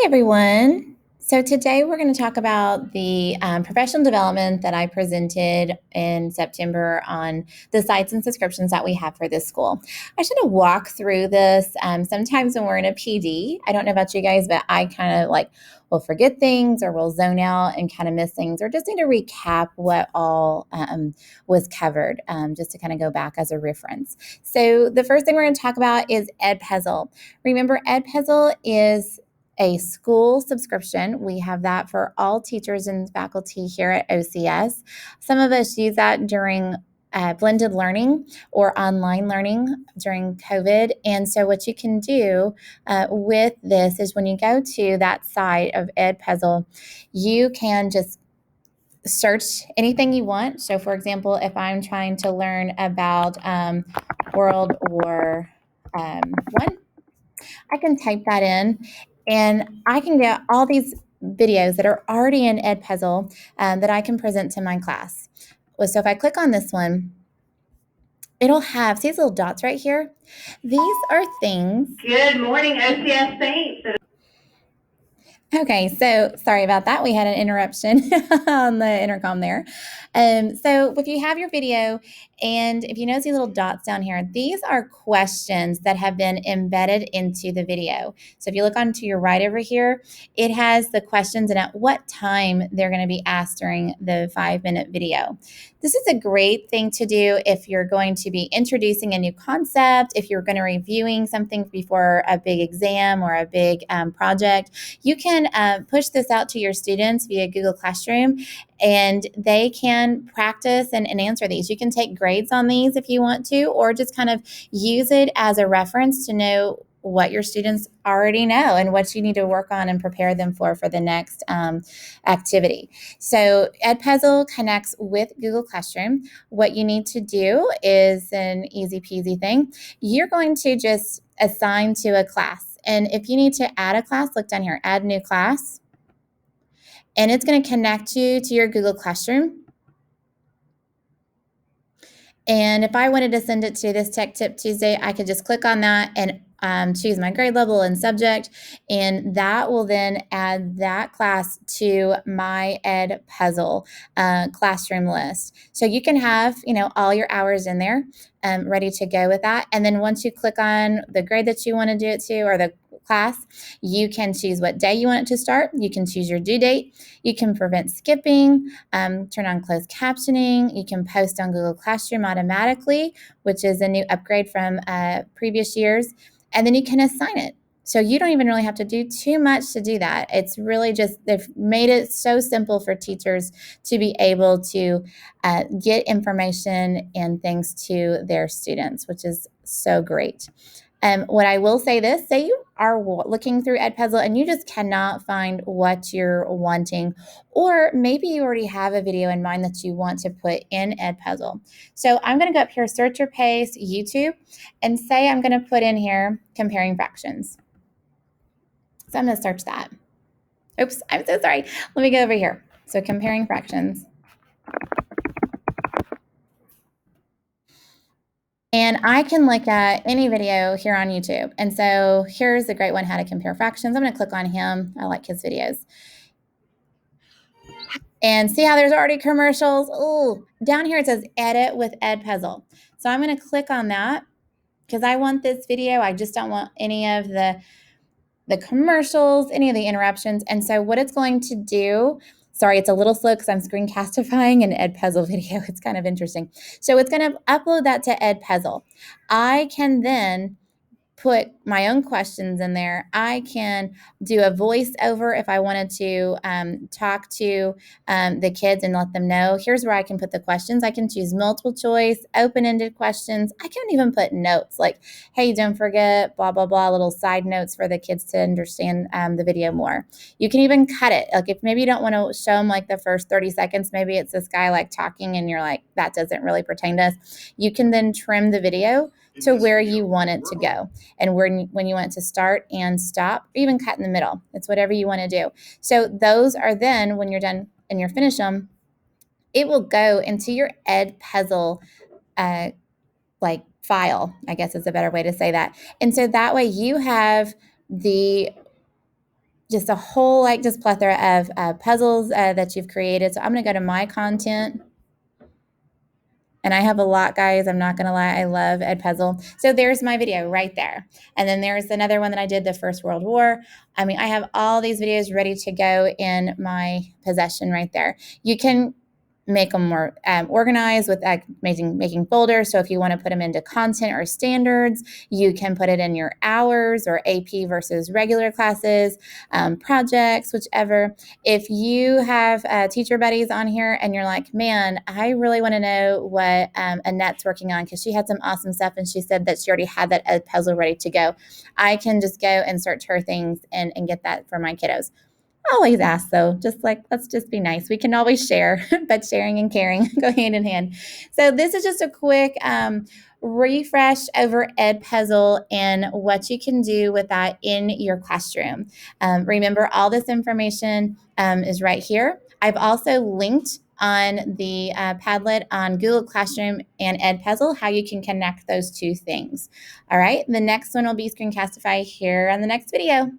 Hi, everyone. So today we're going to talk about the professional development that I presented in September on the sites and subscriptions that we have for this school. I should have walked through this. Sometimes when we're in a PD, I don't know about you guys, but I kind of will forget things or will zone out and kind of miss things or just need to recap what all was covered just to kind of go back as a reference. So the first thing we're going to talk about is EdPuzzle. Remember, EdPuzzle is a school subscription. We have that for all teachers and faculty here at OCS. Some of us use that during blended learning or online learning during COVID. And so what you can do with this is when you go to that site of EdPuzzle, you can just search anything you want. So for example, if I'm trying to learn about World War One, I can type that in and I can get all these videos that are already in EdPuzzle that I can present to my class. So if I click on this one, it'll have, see these little dots right here? These are things. Good morning, OCS Saints. Okay, so sorry about that. We had an interruption on the intercom there. So if you have your video and if you notice these little dots down here, these are questions that have been embedded into the video. So if you look onto your right over here, it has the questions and at what time they're going to be asked during the 5-minute video. This is a great thing to do if you're going to be introducing a new concept, if you're going to be reviewing something before a big exam or a big project. You can push this out to your students via Google Classroom, and they can practice and answer these. You can take grades on these if you want to, or just kind of use it as a reference to know what your students already know and what you need to work on and prepare them for the next activity. So EdPuzzle connects with Google Classroom. What you need to do is an easy peasy thing. You're going to just assign to a class. And if you need to add a class, look down here, add new class. And it's going to connect you to your Google Classroom. And if I wanted to send it to this Tech Tip Tuesday, I could just click on that and choose my grade level and subject, and that will then add that class to my EdPuzzle classroom list. So you can have, all your hours in there ready to go with that. And then once you click on the grade that you want to do it to or the class, you can choose what day you want it to start. You can choose your due date. You can prevent skipping, turn on closed captioning. You can post on Google Classroom automatically, which is a new upgrade from previous years. And then you can assign it. So you don't even really have to do too much to do that. It's really just, they've made it so simple for teachers to be able to get information and things to their students, which is so great. What I will say this, say you are looking through EdPuzzle and you just cannot find what you're wanting, or maybe you already have a video in mind that you want to put in EdPuzzle. So I'm going to go up here, search your pace, YouTube, and say I'm going to put in here comparing fractions. So I'm going to search that. Oops, I'm so sorry. Let me go over here. So comparing fractions. And I can look at any video here on YouTube. And so here's a great one, how to compare fractions. I'm going to click on him. I like his videos. And see how there's already commercials? Oh, down here it says edit with EdPuzzle. So I'm going to click on that because I want this video. I just don't want any of the commercials, any of the interruptions. And so what it's going to do, sorry, it's a little slow because I'm screencastifying an EdPuzzle video. It's kind of interesting. So it's going to upload that to EdPuzzle. I can then put my own questions in there. I can do a voiceover if I wanted to talk to the kids and let them know. Here's where I can put the questions. I can choose multiple choice, open-ended questions. I can even put notes like, hey, don't forget, blah, blah, blah, little side notes for the kids to understand the video more. You can even cut it. Like if maybe you don't want to show them like the first 30 seconds, maybe it's this guy like talking and you're like, that doesn't really pertain to us. You can then trim the video to where you want it to go and when you want it to start and stop, or even cut in the middle. It's whatever you want to do. So those are then, when you're done and you're finished them, it will go into your EdPuzzle file, I guess is a better way to say that. And so that way you have the just a whole just plethora of puzzles that you've created. So I'm going to go to my content. And I have a lot, guys. I'm not going to lie. I love EdPuzzle. So there's my video right there. And then there's another one that I did, the First World War. I mean, I have all these videos ready to go in my possession right there. You can make them more organized with making folders. So if you want to put them into content or standards, you can put it in your hours or AP versus regular classes, projects, whichever. If you have teacher buddies on here and you're like, man, I really want to know what Annette's working on, because she had some awesome stuff and she said that she already had that puzzle ready to go, I can just go and search her things and get that for my kiddos. Always ask, though, just let's just be nice. We can always share, but sharing and caring go hand in hand. So this is just a quick refresh over EdPuzzle and what you can do with that in your classroom. Remember, all this information is right here. I've also linked on the Padlet on Google Classroom and EdPuzzle how you can connect those two things. All right, the next one will be Screencastify here on the next video.